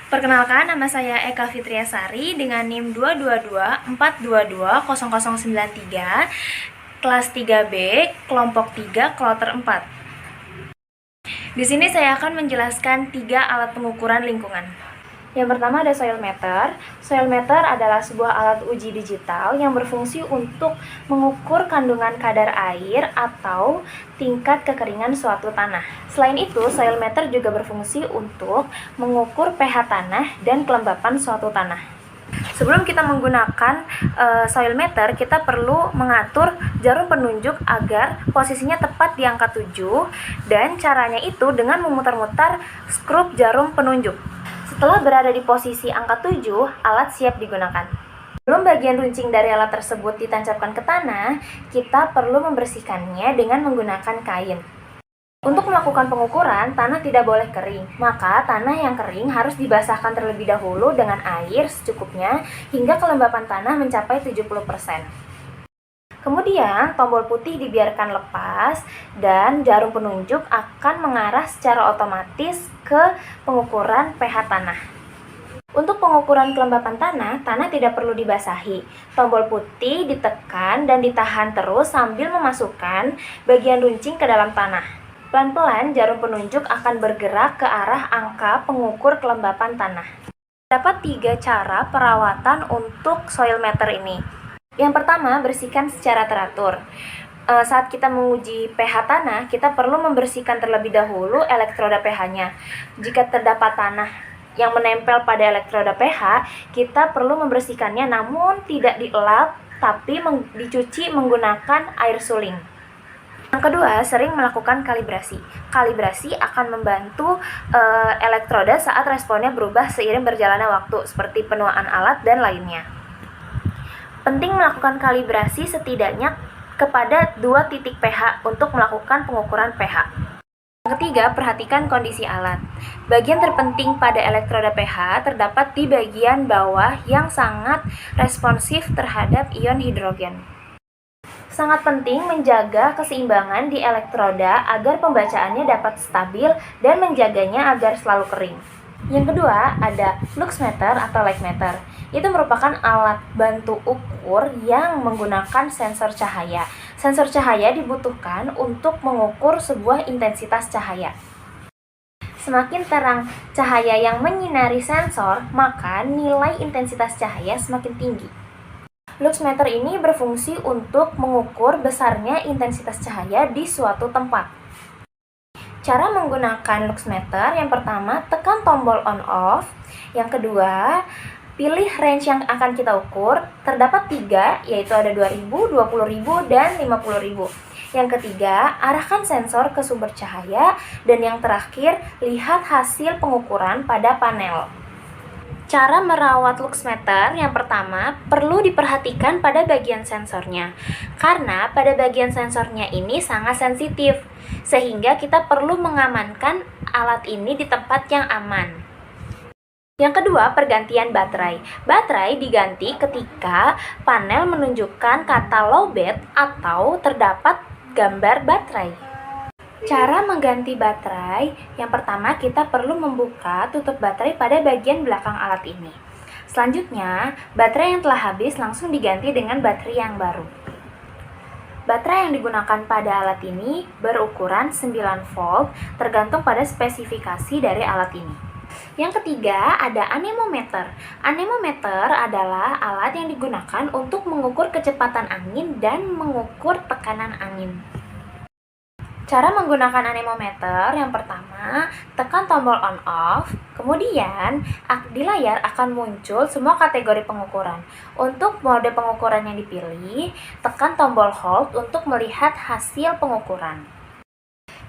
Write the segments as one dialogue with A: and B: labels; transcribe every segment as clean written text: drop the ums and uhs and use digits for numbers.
A: Perkenalkan, nama saya Eka Fitriasari dengan NIM 22242200093, kelas 3B, kelompok 3, kloter 4. Di sini saya akan menjelaskan 3 alat pengukuran lingkungan. Yang pertama ada soil meter. Soil meter adalah sebuah alat uji digital yang berfungsi untuk mengukur kandungan kadar air atau tingkat kekeringan suatu tanah. Selain itu, soil meter juga berfungsi untuk mengukur pH tanah dan kelembapan suatu tanah. Sebelum kita menggunakan soil meter, kita perlu mengatur jarum penunjuk agar posisinya tepat di angka 7, dan caranya itu dengan memutar-mutar skrup jarum penunjuk. Setelah berada di posisi angka 7, alat siap digunakan. Sebelum bagian runcing dari alat tersebut ditancapkan ke tanah, kita perlu membersihkannya dengan menggunakan kain. Untuk melakukan pengukuran, tanah tidak boleh kering, maka tanah yang kering harus dibasahkan terlebih dahulu dengan air secukupnya hingga kelembapan tanah mencapai 70%. Kemudian, tombol putih dibiarkan lepas dan jarum penunjuk akan mengarah secara otomatis ke pengukuran pH tanah. Untuk pengukuran kelembapan tanah, tanah tidak perlu dibasahi. Tombol putih ditekan dan ditahan terus sambil memasukkan bagian runcing ke dalam tanah. Pelan-pelan jarum penunjuk akan bergerak ke arah angka pengukur kelembapan tanah. Terdapat 3 cara perawatan untuk soil meter ini. Yang pertama, bersihkan secara teratur. Saat kita menguji pH tanah, kita perlu membersihkan terlebih dahulu elektroda pH-nya. Jika terdapat tanah yang menempel pada elektroda pH, kita perlu membersihkannya namun tidak dielap, tapi dicuci menggunakan air suling. Yang kedua, sering melakukan kalibrasi. Kalibrasi akan membantu elektroda saat responnya berubah seiring berjalannya waktu, seperti penuaan alat dan lainnya. Penting melakukan kalibrasi setidaknya kepada 2 titik pH untuk melakukan pengukuran pH. Yang ketiga, perhatikan kondisi alat. Bagian terpenting pada elektroda pH terdapat di bagian bawah yang sangat responsif terhadap ion hidrogen. Sangat penting menjaga keseimbangan di elektroda agar pembacaannya dapat stabil dan menjaganya agar selalu kering. Yang kedua, ada lux meter atau light meter. Itu merupakan alat bantu ukur yang menggunakan sensor cahaya. Sensor cahaya dibutuhkan untuk mengukur sebuah intensitas cahaya. Semakin terang cahaya yang menyinari sensor, maka nilai intensitas cahaya semakin tinggi. Lux meter ini berfungsi untuk mengukur besarnya intensitas cahaya di suatu tempat. Cara menggunakan lux meter, yang pertama, tekan tombol on off. Yang kedua, pilih range yang akan kita ukur. Terdapat 3, yaitu ada 2000, 20.000, dan 50.000. Yang ketiga, arahkan sensor ke sumber cahaya. Dan yang terakhir, lihat hasil pengukuran pada panel. Cara merawat lux meter, yang pertama, perlu diperhatikan pada bagian sensornya. Karena pada bagian sensornya ini sangat sensitif, sehingga kita perlu mengamankan alat ini di tempat yang aman. Yang kedua, pergantian baterai. Baterai diganti ketika panel menunjukkan kata lowbat atau terdapat gambar baterai. Cara mengganti baterai, yang pertama kita perlu membuka tutup baterai pada bagian belakang alat ini. Selanjutnya, baterai yang telah habis langsung diganti dengan baterai yang baru. Baterai yang digunakan pada alat ini berukuran 9 volt, tergantung pada spesifikasi dari alat ini. Yang ketiga, ada anemometer. Anemometer adalah alat yang digunakan untuk mengukur kecepatan angin dan mengukur tekanan angin. Cara menggunakan anemometer, yang pertama, tekan tombol on off, kemudian di layar akan muncul semua kategori pengukuran. Untuk mode pengukuran yang dipilih, tekan tombol hold untuk melihat hasil pengukuran.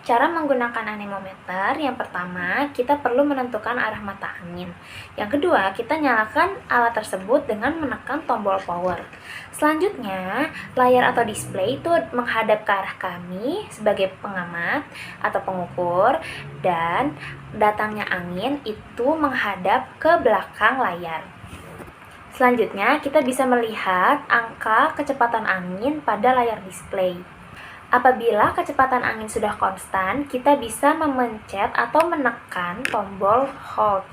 A: Cara menggunakan anemometer, yang pertama, kita perlu menentukan arah mata angin. Yang kedua, kita nyalakan alat tersebut dengan menekan tombol power. Selanjutnya, layar atau display itu menghadap ke arah kami sebagai pengamat atau pengukur, dan datangnya angin itu menghadap ke belakang layar. Selanjutnya, kita bisa melihat angka kecepatan angin pada layar display. Apabila kecepatan angin sudah konstan, kita bisa memencet atau menekan tombol hold.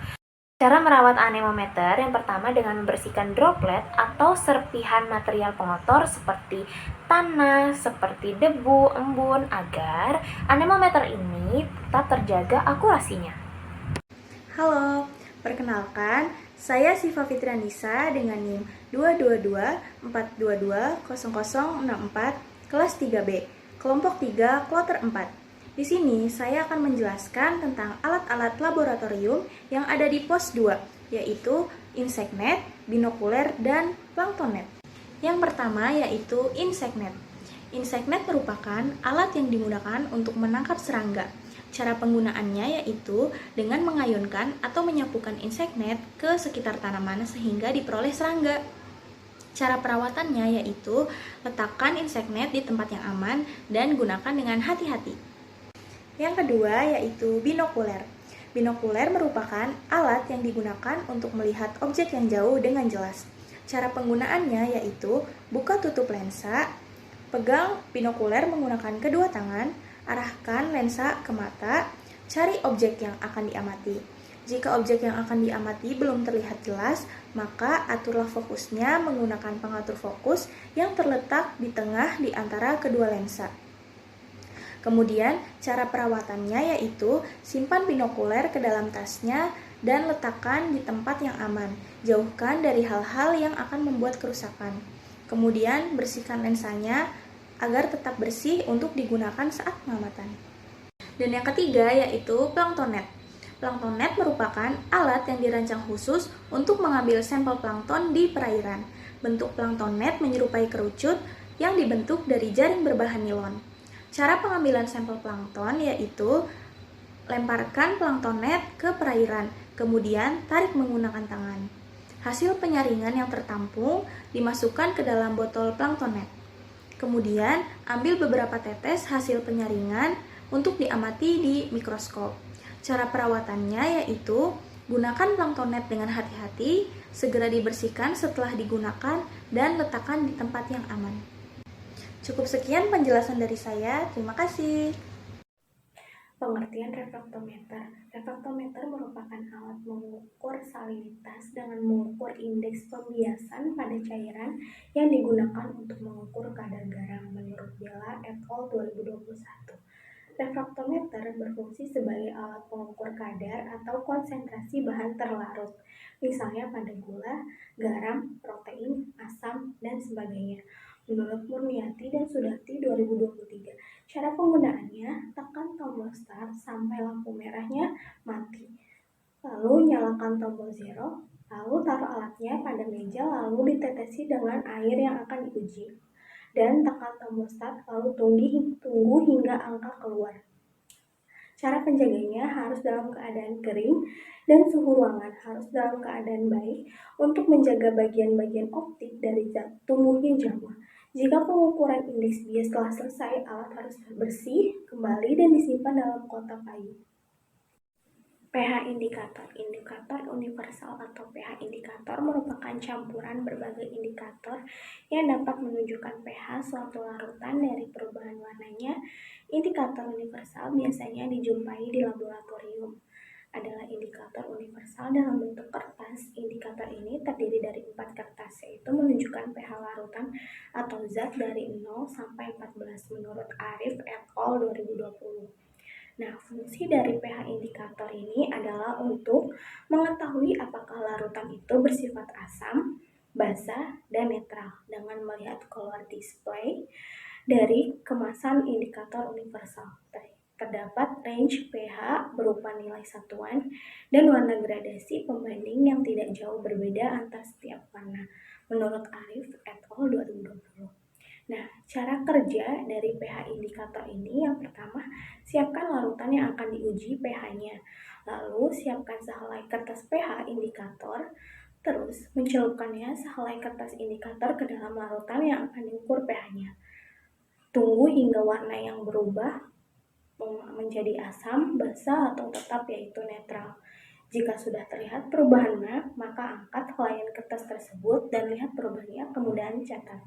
A: Cara merawat anemometer yang pertama dengan membersihkan droplet atau serpihan material pengotor seperti tanah, seperti debu, embun agar anemometer ini tetap terjaga akurasinya.
B: Halo, perkenalkan, saya Siva Fitrianisa dengan NIM 222-422-0064, kelas 3B, kelompok 3, kloter 4. Di sini saya akan menjelaskan tentang alat-alat laboratorium yang ada di pos 2, yaitu InsectNet, binokuler, dan planktonnet. Yang pertama yaitu InsectNet. InsectNet merupakan alat yang digunakan untuk menangkap serangga. Cara penggunaannya yaitu dengan mengayunkan atau menyapukan InsectNet ke sekitar tanaman sehingga diperoleh serangga. Cara perawatannya yaitu letakkan InsectNet di tempat yang aman dan gunakan dengan hati-hati. Yang kedua yaitu binokuler. Binokuler merupakan alat yang digunakan untuk melihat objek yang jauh dengan jelas. Cara penggunaannya yaitu buka tutup lensa, pegang binokuler menggunakan kedua tangan, arahkan lensa ke mata, cari objek yang akan diamati. Jika objek yang akan diamati belum terlihat jelas, maka aturlah fokusnya menggunakan pengatur fokus yang terletak di tengah di antara kedua lensa. Kemudian, cara perawatannya yaitu simpan binokuler ke dalam tasnya dan letakkan di tempat yang aman. Jauhkan dari hal-hal yang akan membuat kerusakan. Kemudian, bersihkan lensanya agar tetap bersih untuk digunakan saat pengamatan. Dan yang ketiga yaitu planktonnet. Planktonnet merupakan alat yang dirancang khusus untuk mengambil sampel plankton di perairan. Bentuk planktonnet menyerupai kerucut yang dibentuk dari jaring berbahan nilon. Cara pengambilan sampel plankton yaitu lemparkan planktonnet ke perairan, kemudian tarik menggunakan tangan. Hasil penyaringan yang tertampung dimasukkan ke dalam botol planktonnet. Kemudian, ambil beberapa tetes hasil penyaringan untuk diamati di mikroskop. Cara perawatannya yaitu gunakan planktonnet dengan hati-hati, segera dibersihkan setelah digunakan, dan letakkan di tempat yang aman. Cukup sekian penjelasan dari saya. Terima kasih.
A: Pengertian refraktometer. Refraktometer merupakan alat mengukur salinitas dengan mengukur indeks pembiasan pada cairan yang digunakan untuk mengukur kadar garam menurut Bella et al. 2021. Refraktometer berfungsi sebagai alat pengukur kadar atau konsentrasi bahan terlarut, misalnya pada gula, garam, protein, asam, dan sebagainya. Menurut Murniati dan Sudati 2023, cara penggunaannya, tekan tombol start sampai lampu merahnya mati. Lalu nyalakan tombol zero, lalu taruh alatnya pada meja lalu ditetesi dengan air yang akan diuji. Dan tekan tombol start lalu tunggu hingga angka keluar. Cara penjaganya harus dalam keadaan kering dan suhu ruangan harus dalam keadaan baik untuk menjaga bagian-bagian optik dari tumbuhnya jamur. Jika pengukuran indeks bias telah selesai, alat harus bersih kembali dan disimpan dalam kotak kayu. pH indikator. Indikator universal atau pH indikator merupakan campuran berbagai indikator yang dapat menunjukkan pH suatu larutan dari perubahan warnanya. Indikator universal biasanya dijumpai di laboratorium. Adalah indikator universal dalam bentuk kertas. Indikator ini terdiri dari 4 kertas, yaitu menunjukkan pH larutan atau zat dari 0 sampai 14 menurut Arif et al. 2020. Nah, fungsi dari pH indikator ini adalah untuk mengetahui apakah larutan itu bersifat asam, basa, dan netral dengan melihat color display dari kemasan indikator universal. Terdapat range pH berupa nilai satuan dan warna gradasi pembanding yang tidak jauh berbeda antar setiap warna, menurut Arif et al. 2020. Nah, cara kerja dari pH indikator ini yang pertama, siapkan larutan yang akan diuji pH-nya. Lalu, siapkan sehelai kertas pH indikator, terus mencelupkannya sehelai kertas indikator ke dalam larutan yang akan diukur pH-nya. Tunggu hingga warna yang berubah menjadi asam, basa, atau tetap yaitu netral. Jika sudah terlihat perubahannya, maka angkat helaian kertas tersebut dan lihat perubahannya, kemudian catat.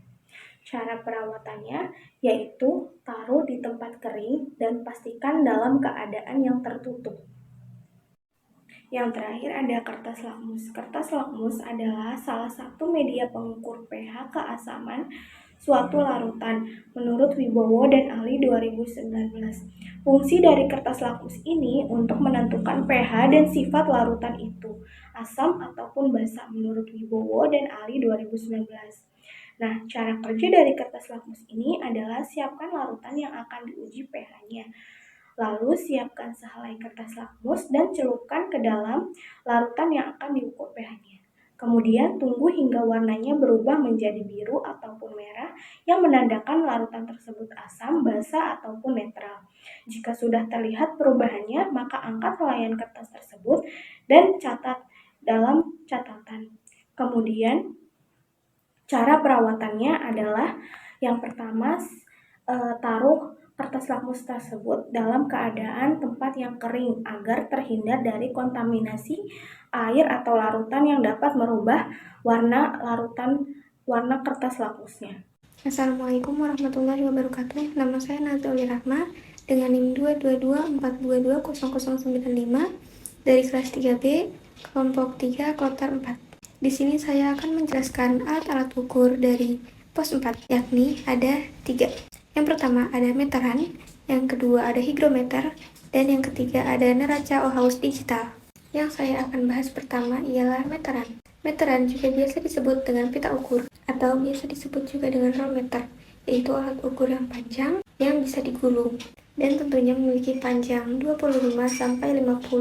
A: Cara perawatannya yaitu taruh di tempat kering dan pastikan dalam keadaan yang tertutup.
B: Yang terakhir ada kertas lakmus. Kertas lakmus adalah salah satu media pengukur pH keasaman suatu larutan menurut Wibowo dan ahli 2019. Fungsi dari kertas lakmus ini untuk menentukan pH dan sifat larutan itu, asam ataupun basa menurut Wibowo dan ahli 2019. Nah, cara kerja dari kertas lakmus ini adalah siapkan larutan yang akan diuji pH-nya. Lalu siapkan sehelai kertas lakmus dan celupkan ke dalam larutan yang akan diukur pH-nya. Kemudian tunggu hingga warnanya berubah menjadi biru ataupun merah yang menandakan larutan tersebut asam, basa, ataupun netral. Jika sudah terlihat perubahannya, maka angkat helaian kertas tersebut dan catat dalam catatan. Kemudian cara perawatannya adalah yang pertama, taruh kertas lakmus tersebut dalam keadaan tempat yang kering agar terhindar dari kontaminasi air atau larutan yang dapat merubah warna kertas lakmusnya.
C: Assalamualaikum warahmatullahi wabarakatuh. Nama saya Nazali Rahma dengan NIM 22242200095 dari kelas 3B, kelompok 3, kloter 4. Di sini saya akan menjelaskan alat-alat ukur dari pos 4, yakni ada 3. Yang pertama ada meteran, yang kedua ada hygrometer, dan yang ketiga ada neraca Ohaus digital. Yang saya akan bahas pertama ialah meteran. Meteran juga biasa disebut dengan pita ukur atau biasa disebut juga dengan rolmeter, yaitu alat ukur yang panjang yang bisa digulung dan tentunya memiliki panjang 25-50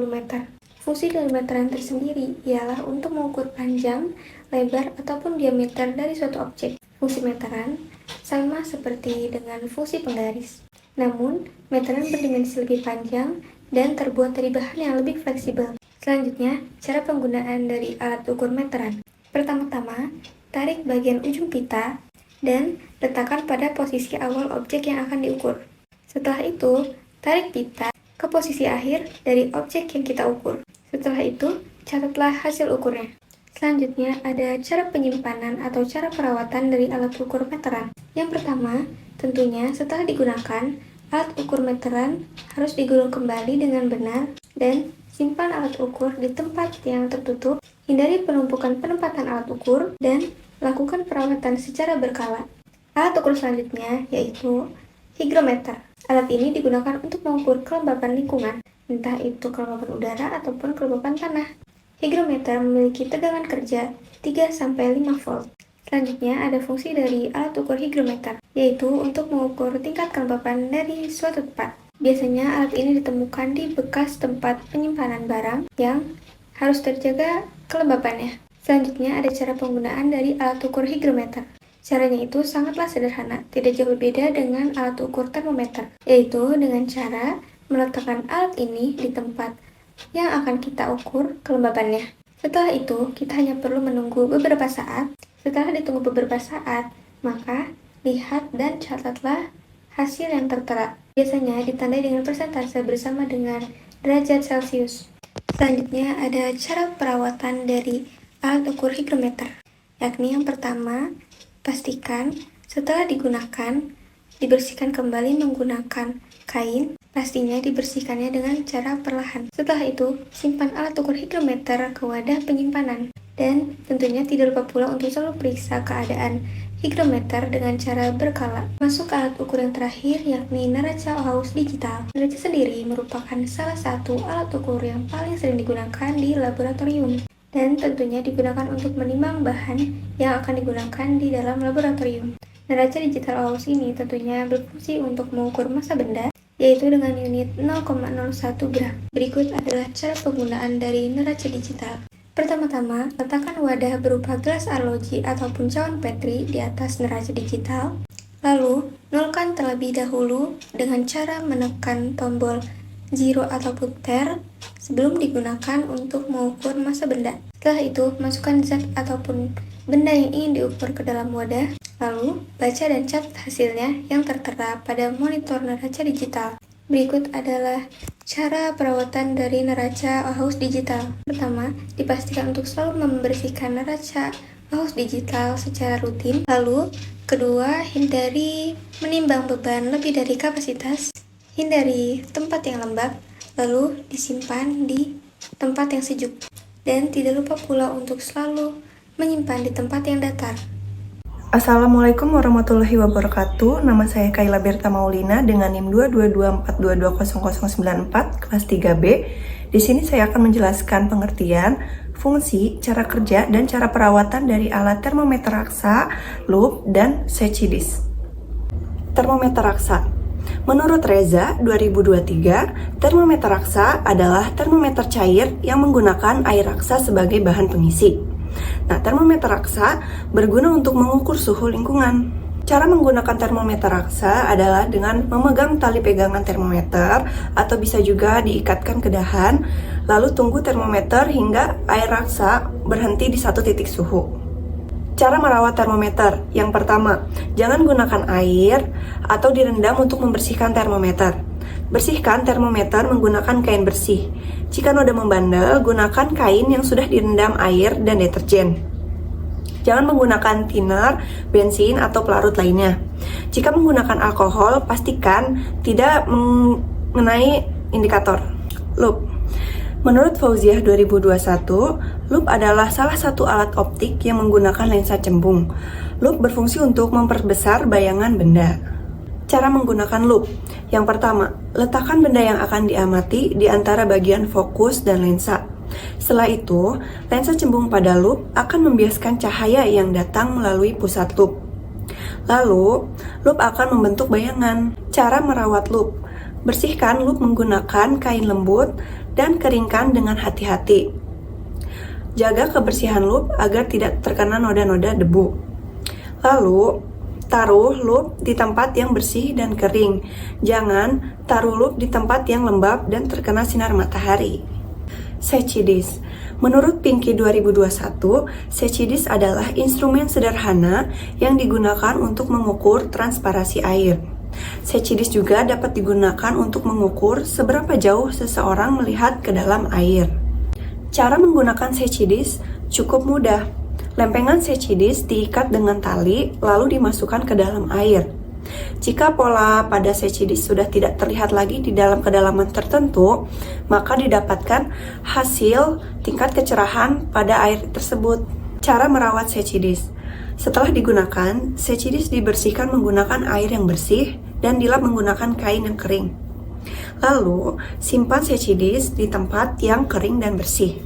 C: meter. Fungsi dari meteran tersendiri ialah untuk mengukur panjang, lebar, ataupun diameter dari suatu objek. Fungsi meteran sama seperti dengan fungsi penggaris. Namun, meteran berdimensi lebih panjang dan terbuat dari bahan yang lebih fleksibel. Selanjutnya, cara penggunaan dari alat ukur meteran. Pertama-tama, tarik bagian ujung pita dan letakkan pada posisi awal objek yang akan diukur. Setelah itu, tarik pita ke posisi akhir dari objek yang kita ukur. Setelah itu, catatlah hasil ukurnya. Selanjutnya, ada cara penyimpanan atau cara perawatan dari alat ukur meteran. Yang pertama, tentunya setelah digunakan, alat ukur meteran harus digulung kembali dengan benar dan simpan alat ukur di tempat yang tertutup, hindari penumpukan penempatan alat ukur, dan lakukan perawatan secara berkala. Alat ukur selanjutnya yaitu hygrometer. Alat ini digunakan untuk mengukur kelembapan lingkungan, entah itu kelembapan udara ataupun kelembapan tanah. Hygrometer memiliki tegangan kerja 3-5 volt. Selanjutnya ada fungsi dari alat ukur hygrometer, yaitu untuk mengukur tingkat kelembapan dari suatu tempat. Biasanya alat ini ditemukan di bekas tempat penyimpanan barang yang harus terjaga kelembapannya. Selanjutnya ada cara penggunaan dari alat ukur hygrometer. Caranya itu sangatlah sederhana, tidak jauh beda dengan alat ukur termometer, yaitu dengan cara meletakkan alat ini di tempat yang akan kita ukur kelembapannya. Setelah itu, kita hanya perlu menunggu beberapa saat. Setelah ditunggu beberapa saat, maka lihat dan catatlah hasil yang tertera. Biasanya ditandai dengan persentase bersama dengan derajat Celcius. Selanjutnya ada cara perawatan dari alat ukur hygrometer, yakni yang pertama, pastikan setelah digunakan, dibersihkan kembali menggunakan kain. Pastinya dibersihkannya dengan cara perlahan. Setelah itu, simpan alat ukur hygrometer ke wadah penyimpanan. Dan tentunya tidak lupa pula untuk selalu periksa keadaan hygrometer dengan cara berkala. Masuk alat ukur yang terakhir, yakni neraca Ohaus digital. Neraca sendiri merupakan salah satu alat ukur yang paling sering digunakan di laboratorium, dan tentunya digunakan untuk menimbang bahan yang akan digunakan di dalam laboratorium. Neraca digital Ohaus ini tentunya berfungsi untuk mengukur massa benda, yaitu dengan unit 0,01 gram. Berikut adalah cara penggunaan dari neraca digital. Pertama-tama, letakkan wadah berupa gelas arloji ataupun cawan petri di atas neraca digital. Lalu, nolkan terlebih dahulu dengan cara menekan tombol 0 ataupun ter sebelum digunakan untuk mengukur massa benda. Setelah itu, masukkan zat ataupun benda yang ingin diukur ke dalam wadah. Lalu, baca dan catat hasilnya yang tertera pada monitor neraca digital. Berikut adalah cara perawatan dari neraca Ohaus digital. Pertama, dipastikan untuk selalu membersihkan neraca Ohaus digital secara rutin. Lalu, kedua, hindari menimbang beban lebih dari kapasitas. Hindari tempat yang lembab, lalu disimpan di tempat yang sejuk. Dan tidak lupa pula untuk selalu menyimpan di tempat yang datar.
D: Assalamualaikum warahmatullahi wabarakatuh. Nama saya Kayla Berta Maulina dengan NIM 22242200094 kelas 3B. Di sini saya akan menjelaskan pengertian, fungsi, cara kerja, dan cara perawatan dari alat termometer raksa, loop, dan Setchidis. Termometer raksa. Menurut Reza 2023, termometer raksa adalah termometer cair yang menggunakan air raksa sebagai bahan pengisi. Nah, termometer raksa berguna untuk mengukur suhu lingkungan. Cara menggunakan termometer raksa adalah dengan memegang tali pegangan termometer atau bisa juga diikatkan ke dahan, lalu tunggu termometer hingga air raksa berhenti di satu titik suhu. Cara merawat termometer. Yang pertama, jangan gunakan air atau direndam untuk membersihkan termometer. Bersihkan termometer menggunakan kain bersih. Jika noda membandel, gunakan kain yang sudah direndam air dan deterjen. Jangan menggunakan thinner, bensin, atau pelarut lainnya. Jika menggunakan alkohol, pastikan tidak mengenai indikator. Loop. Menurut Fauziah 2021, loop adalah salah satu alat optik yang menggunakan lensa cembung. Loop berfungsi untuk memperbesar bayangan benda. Cara menggunakan loop. Yang pertama, letakkan benda yang akan diamati di antara bagian fokus dan lensa. Setelah itu, lensa cembung pada loop akan membiaskan cahaya yang datang melalui pusat loop. Lalu, loop akan membentuk bayangan. Cara merawat loop. Bersihkan loop menggunakan kain lembut dan keringkan dengan hati-hati. Jaga kebersihan loop agar tidak terkena noda-noda debu. Lalu, taruh loop di tempat yang bersih dan kering. Jangan taruh loop di tempat yang lembab dan terkena sinar matahari. Setchidis. Menurut Pinky 2021, Setchidis adalah instrumen sederhana yang digunakan untuk mengukur transparasi air. Setchidis juga dapat digunakan untuk mengukur seberapa jauh seseorang melihat ke dalam air. Cara menggunakan Setchidis cukup mudah. Lempengan Setchidis diikat dengan tali lalu dimasukkan ke dalam air. Jika pola pada Setchidis sudah tidak terlihat lagi di dalam kedalaman tertentu, maka didapatkan hasil tingkat kecerahan pada air tersebut. Cara merawat Setchidis. Setelah digunakan, Setchidis dibersihkan menggunakan air yang bersih dan dilap menggunakan kain yang kering. Lalu, simpan Setchidis di tempat yang kering dan bersih.